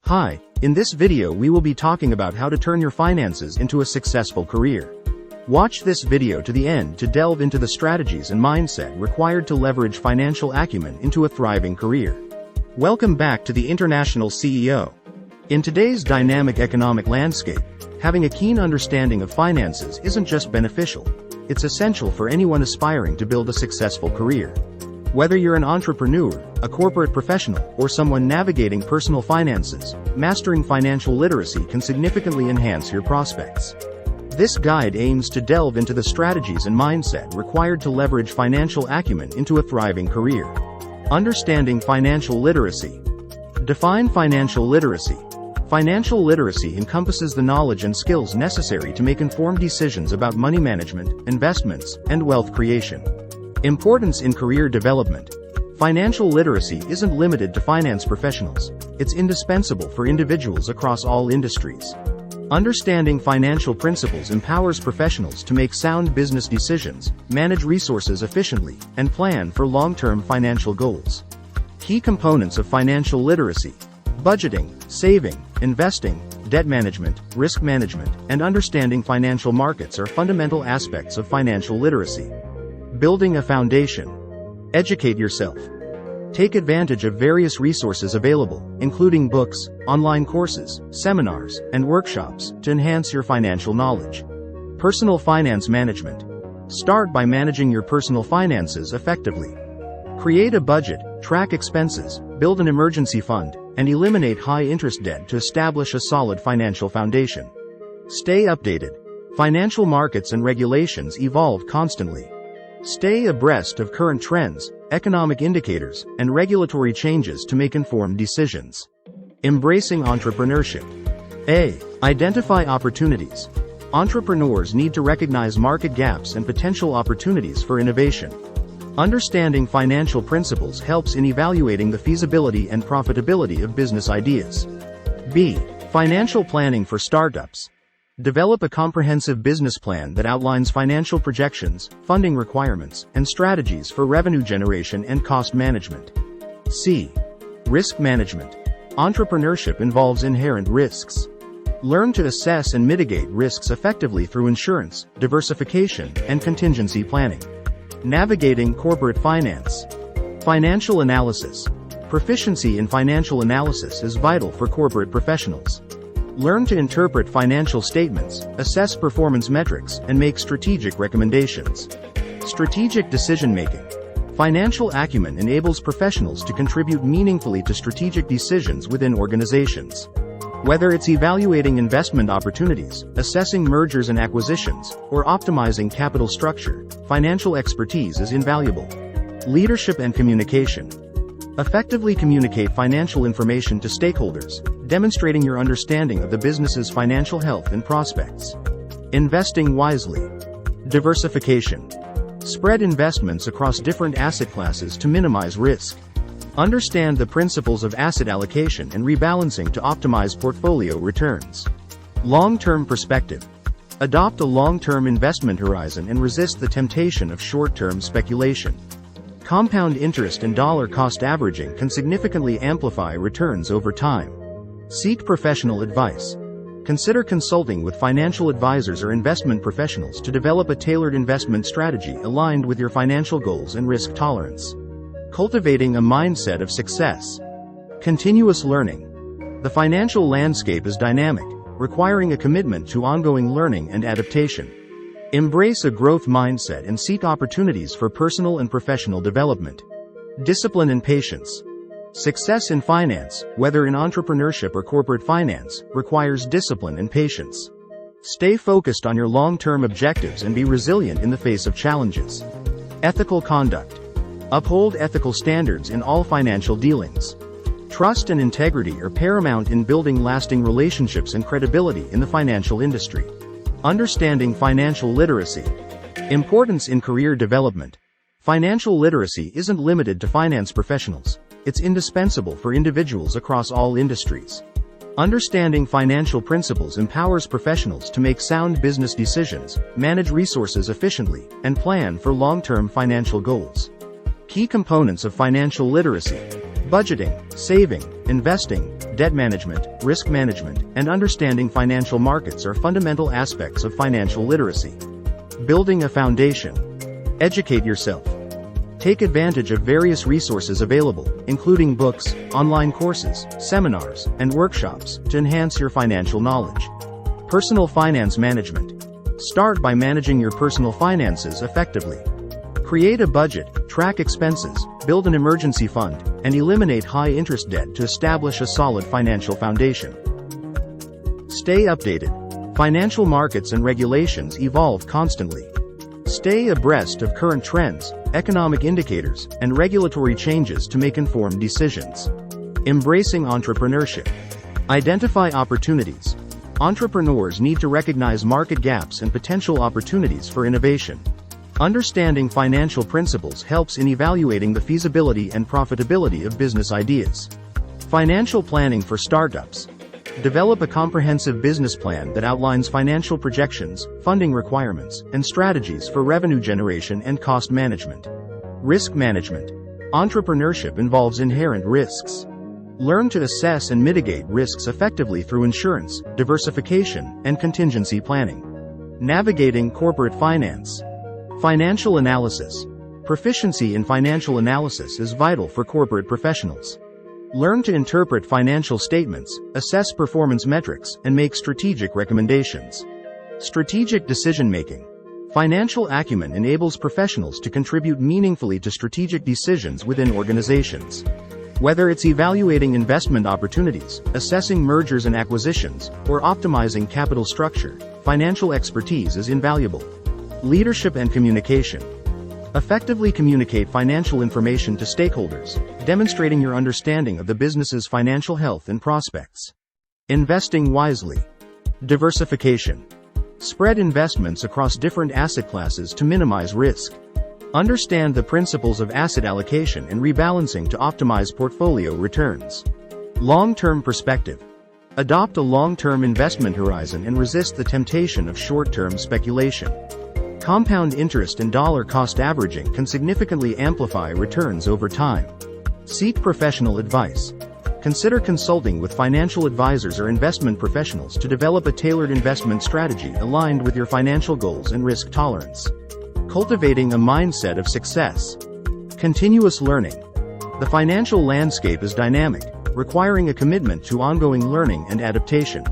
Hi, in this video we will be talking about how to turn your finances into a successful career. Watch this video to the end to delve into the strategies and mindset required to leverage financial acumen into a thriving career. Welcome back to the International CEO. In today's dynamic economic landscape, having a keen understanding of finances isn't just beneficial, it's essential for anyone aspiring to build a successful career. Whether you're an entrepreneur, a corporate professional, or someone navigating personal finances, mastering financial literacy can significantly enhance your prospects. This guide aims to delve into the strategies and mindset required to leverage financial acumen into a thriving career. Understanding financial literacy. Define financial literacy. Financial literacy encompasses the knowledge and skills necessary to make informed decisions about money management, investments, and wealth creation. Importance in career development. Financial literacy isn't limited to finance professionals. It's indispensable for individuals across all industries. Understanding financial principles empowers professionals to make sound business decisions, manage resources efficiently, and plan for long-term financial goals. Key components of financial literacy: budgeting, saving, investing, debt management, risk management, and understanding financial markets are fundamental aspects of financial literacy. Building a foundation. Educate yourself. Take advantage of various resources available, including books, online courses, seminars, and workshops, to enhance your financial knowledge. Personal finance management. Start by managing your personal finances effectively. Create a budget, track expenses, build an emergency fund, and eliminate high-interest debt to establish a solid financial foundation. Stay updated. Financial markets and regulations evolve constantly. Stay abreast of current trends, economic indicators, and regulatory changes to make informed decisions. Embracing entrepreneurship. Identify opportunities. Entrepreneurs need to recognize market gaps and potential opportunities for innovation. Understanding financial principles helps in evaluating the feasibility and profitability of business ideas. Financial planning for startups. Develop a comprehensive business plan that outlines financial projections, funding requirements, and strategies for revenue generation and cost management. Risk management. Entrepreneurship involves inherent risks. Learn to assess and mitigate risks effectively through insurance, diversification, and contingency planning. Navigating corporate finance. Financial analysis. Proficiency in financial analysis is vital for corporate professionals. Learn to interpret financial statements, assess performance metrics, and make strategic recommendations. Strategic decision-making. Financial acumen enables professionals to contribute meaningfully to strategic decisions within organizations. Whether it's evaluating investment opportunities, assessing mergers and acquisitions, or optimizing capital structure, financial expertise is invaluable. Leadership and communication. Effectively communicate financial information to stakeholders, demonstrating your understanding of the business's financial health and prospects. Investing wisely. Diversification. Spread investments across different asset classes to minimize risk. Understand the principles of asset allocation and rebalancing to optimize portfolio returns. Long-term perspective. Adopt a long-term investment horizon and resist the temptation of short-term speculation. Compound interest and dollar-cost averaging can significantly amplify returns over time. Seek professional advice. Consider consulting with financial advisors or investment professionals to develop a tailored investment strategy aligned with your financial goals and risk tolerance. Cultivating a mindset of success. Continuous learning. The financial landscape is dynamic, requiring a commitment to ongoing learning and adaptation. Embrace a growth mindset and seek opportunities for personal and professional development. Discipline and patience. Success in finance, whether in entrepreneurship or corporate finance, requires discipline and patience. Stay focused on your long-term objectives and be resilient in the face of challenges. Ethical conduct. Uphold ethical standards in all financial dealings. Trust and integrity are paramount in building lasting relationships and credibility in the financial industry. Understanding financial literacy. Importance in career development. Financial literacy isn't limited to finance professionals. It's indispensable for individuals across all industries. Understanding financial principles empowers professionals to make sound business decisions, manage resources efficiently, and plan for long-term financial goals. Key components of financial literacy. Budgeting, saving, investing, debt management, risk management, and understanding financial markets are fundamental aspects of financial literacy. Building a foundation. Educate yourself. Take advantage of various resources available, including books, online courses, seminars, and workshops, to enhance your financial knowledge. Personal finance management. Start by managing your personal finances effectively. Create a budget, track expenses, build an emergency fund, and eliminate high-interest debt to establish a solid financial foundation. Stay updated. Financial markets and regulations evolve constantly. Stay abreast of current trends, economic indicators, and regulatory changes to make informed decisions. Embracing entrepreneurship. Identify opportunities. Entrepreneurs need to recognize market gaps and potential opportunities for innovation. Understanding financial principles helps in evaluating the feasibility and profitability of business ideas. Financial planning for startups. Develop a comprehensive business plan that outlines financial projections, funding requirements, and strategies for revenue generation and cost management. Risk management. Entrepreneurship involves inherent risks. Learn to assess and mitigate risks effectively through insurance, diversification, and contingency planning. Navigating corporate finance. Financial analysis. Proficiency in financial analysis is vital for corporate professionals. Learn to interpret financial statements, assess performance metrics, and make strategic recommendations. Strategic decision-making. Financial acumen enables professionals to contribute meaningfully to strategic decisions within organizations. Whether it's evaluating investment opportunities, assessing mergers and acquisitions, or optimizing capital structure, financial expertise is invaluable. Leadership and communication. Effectively communicate financial information to stakeholders, demonstrating your understanding of the business's financial health and prospects. Investing wisely. Diversification. Spread investments across different asset classes to minimize risk. Understand the principles of asset allocation and rebalancing to optimize portfolio returns. Long-term perspective. Adopt a long-term investment horizon and resist the temptation of short-term speculation. Compound interest and dollar-cost averaging can significantly amplify returns over time. Seek professional advice. Consider consulting with financial advisors or investment professionals to develop a tailored investment strategy aligned with your financial goals and risk tolerance. Cultivating a mindset of success. Continuous learning. The financial landscape is dynamic, requiring a commitment to ongoing learning and adaptation.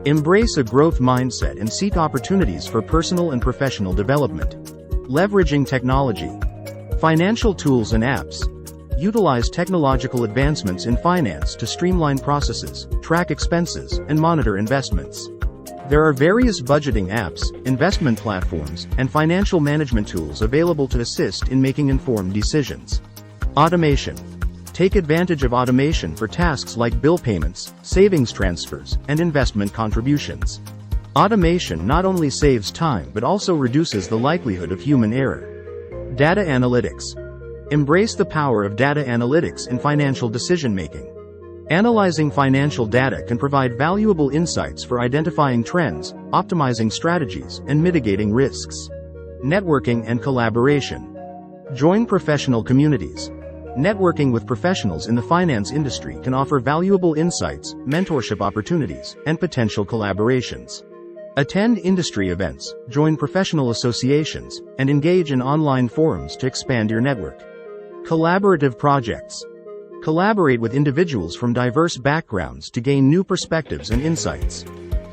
Embrace a growth mindset and seek opportunities for personal and professional development. Leveraging technology. Financial tools and apps. Utilize technological advancements in finance to streamline processes, track expenses, and monitor investments. There are various budgeting apps, investment platforms, and financial management tools available to assist in making informed decisions. Automation. Take advantage of automation for tasks like bill payments, savings transfers, and investment contributions. Automation not only saves time but also reduces the likelihood of human error. Data analytics. Embrace the power of data analytics in financial decision-making. Analyzing financial data can provide valuable insights for identifying trends, optimizing strategies, and mitigating risks. Networking and collaboration. Join professional communities. Networking with professionals in the finance industry can offer valuable insights, mentorship opportunities, and potential collaborations. Attend industry events, join professional associations, and engage in online forums to expand your network. Collaborative projects. Collaborate with individuals from diverse backgrounds to gain new perspectives and insights.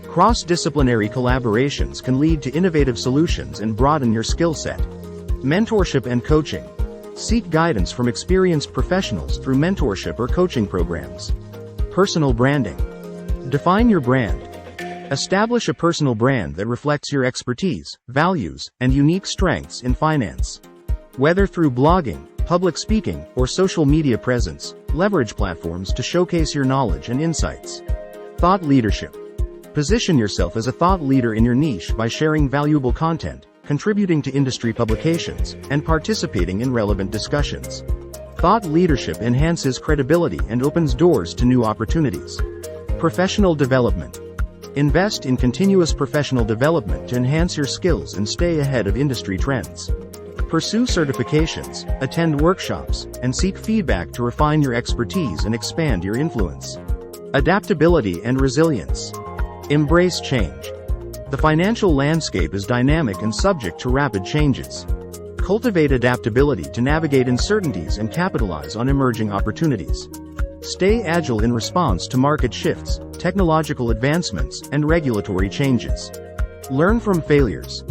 Cross-disciplinary collaborations can lead to innovative solutions and broaden your skill set. Mentorship and coaching. Seek guidance from experienced professionals through mentorship or coaching programs. Personal branding. Define your brand. Establish a personal brand that reflects your expertise, values, and unique strengths in finance. Whether through blogging, public speaking, or social media presence, leverage platforms to showcase your knowledge and insights. Thought leadership. Position yourself as a thought leader in your niche by sharing valuable content, contributing to industry publications, and participating in relevant discussions. Thought leadership enhances credibility and opens doors to new opportunities. Professional development. Invest in continuous professional development to enhance your skills and stay ahead of industry trends. Pursue certifications, attend workshops, and seek feedback to refine your expertise and expand your influence. Adaptability and resilience. Embrace change. The financial landscape is dynamic and subject to rapid changes. Cultivate adaptability to navigate uncertainties and capitalize on emerging opportunities. Stay agile in response to market shifts, technological advancements, and regulatory changes. Learn from failures.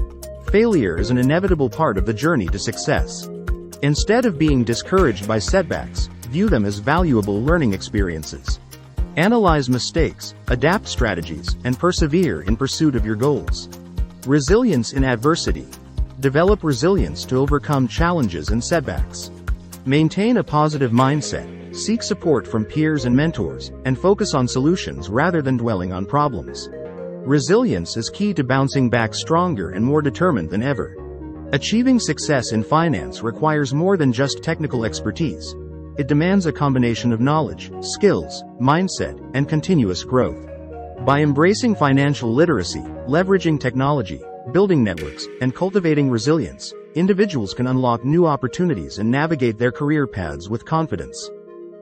Failure is an inevitable part of the journey to success. Instead of being discouraged by setbacks, view them as valuable learning experiences. Analyze mistakes, adapt strategies, and persevere in pursuit of your goals. Resilience in adversity. Develop resilience to overcome challenges and setbacks. Maintain a positive mindset, seek support from peers and mentors, and focus on solutions rather than dwelling on problems. Resilience is key to bouncing back stronger and more determined than ever. Achieving success in finance requires more than just technical expertise. It demands a combination of knowledge, skills, mindset, and continuous growth. By embracing financial literacy, leveraging technology, building networks, and cultivating resilience, individuals can unlock new opportunities and navigate their career paths with confidence.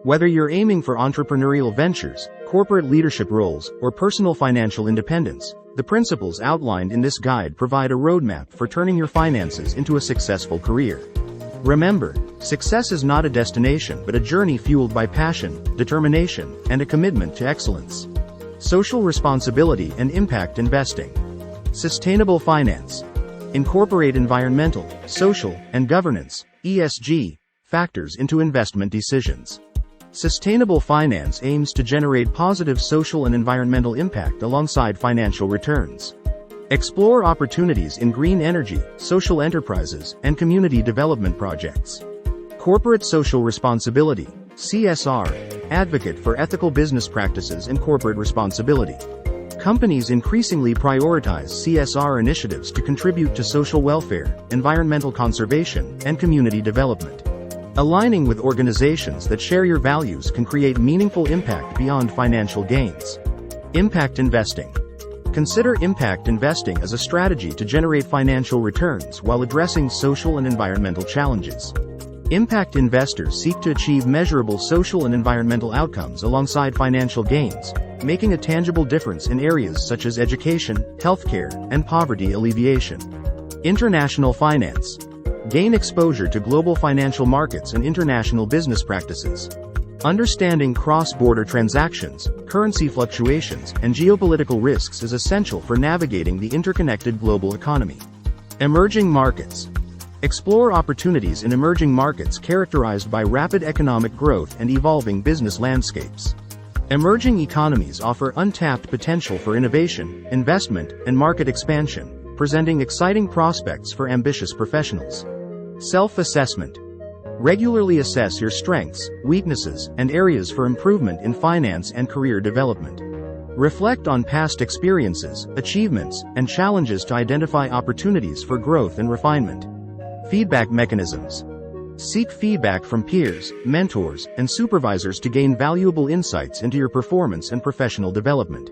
Whether you're aiming for entrepreneurial ventures, corporate leadership roles, or personal financial independence, the principles outlined in this guide provide a roadmap for turning your finances into a successful career. Remember, success is not a destination but a journey fueled by passion, determination, and a commitment to excellence. Social responsibility and impact investing. Sustainable finance. Incorporate environmental, social, and governance (ESG) factors into investment decisions. Sustainable finance aims to generate positive social and environmental impact alongside financial returns. Explore opportunities in green energy, social enterprises, and community development projects. Corporate social responsibility, CSR, advocate for ethical business practices and corporate responsibility. Companies increasingly prioritize CSR initiatives to contribute to social welfare, environmental conservation, and community development. Aligning with organizations that share your values can create meaningful impact beyond financial gains. Impact investing. Consider impact investing as a strategy to generate financial returns while addressing social and environmental challenges. Impact investors seek to achieve measurable social and environmental outcomes alongside financial gains, making a tangible difference in areas such as education, healthcare, and poverty alleviation. International finance. Gain exposure to global financial markets and international business practices. Understanding cross-border transactions, currency fluctuations, and geopolitical risks is essential for navigating the interconnected global economy. Emerging markets. Explore opportunities in emerging markets characterized by rapid economic growth and evolving business landscapes. Emerging economies offer untapped potential for innovation, investment, and market expansion, presenting exciting prospects for ambitious professionals. Self-assessment. Regularly assess your strengths, weaknesses, and areas for improvement in finance and career development. Reflect on past experiences, achievements, and challenges to identify opportunities for growth and refinement. Feedback mechanisms. Seek feedback from peers, mentors, and supervisors to gain valuable insights into your performance and professional development.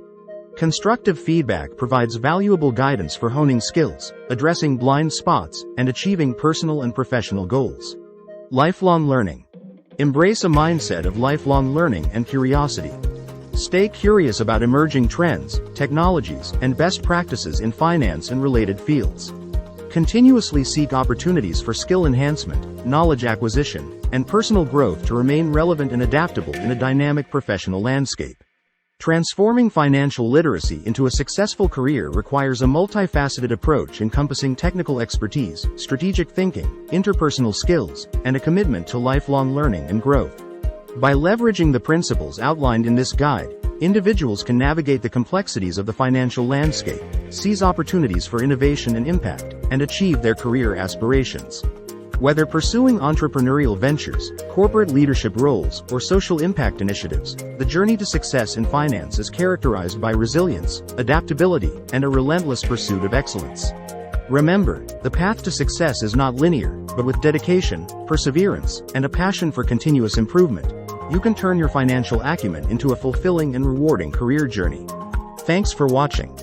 Constructive feedback provides valuable guidance for honing skills, addressing blind spots, and achieving personal and professional goals. Lifelong learning. Embrace a mindset of lifelong learning and curiosity. Stay curious about emerging trends, technologies, and best practices in finance and related fields. Continuously seek opportunities for skill enhancement, knowledge acquisition, and personal growth to remain relevant and adaptable in a dynamic professional landscape. Transforming financial literacy into a successful career requires a multifaceted approach encompassing technical expertise, strategic thinking, interpersonal skills, and a commitment to lifelong learning and growth. By leveraging the principles outlined in this guide, individuals can navigate the complexities of the financial landscape, seize opportunities for innovation and impact, and achieve their career aspirations. Whether pursuing entrepreneurial ventures, corporate leadership roles, or social impact initiatives, the journey to success in finance is characterized by resilience, adaptability, and a relentless pursuit of excellence. Remember, the path to success is not linear, but with dedication, perseverance, and a passion for continuous improvement, you can turn your financial acumen into a fulfilling and rewarding career journey. Thanks for watching.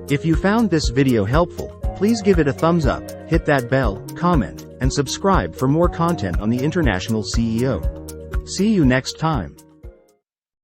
If you found this video helpful, please give it a thumbs up, hit that bell, comment, and subscribe for more content on the International CEO. See you next time.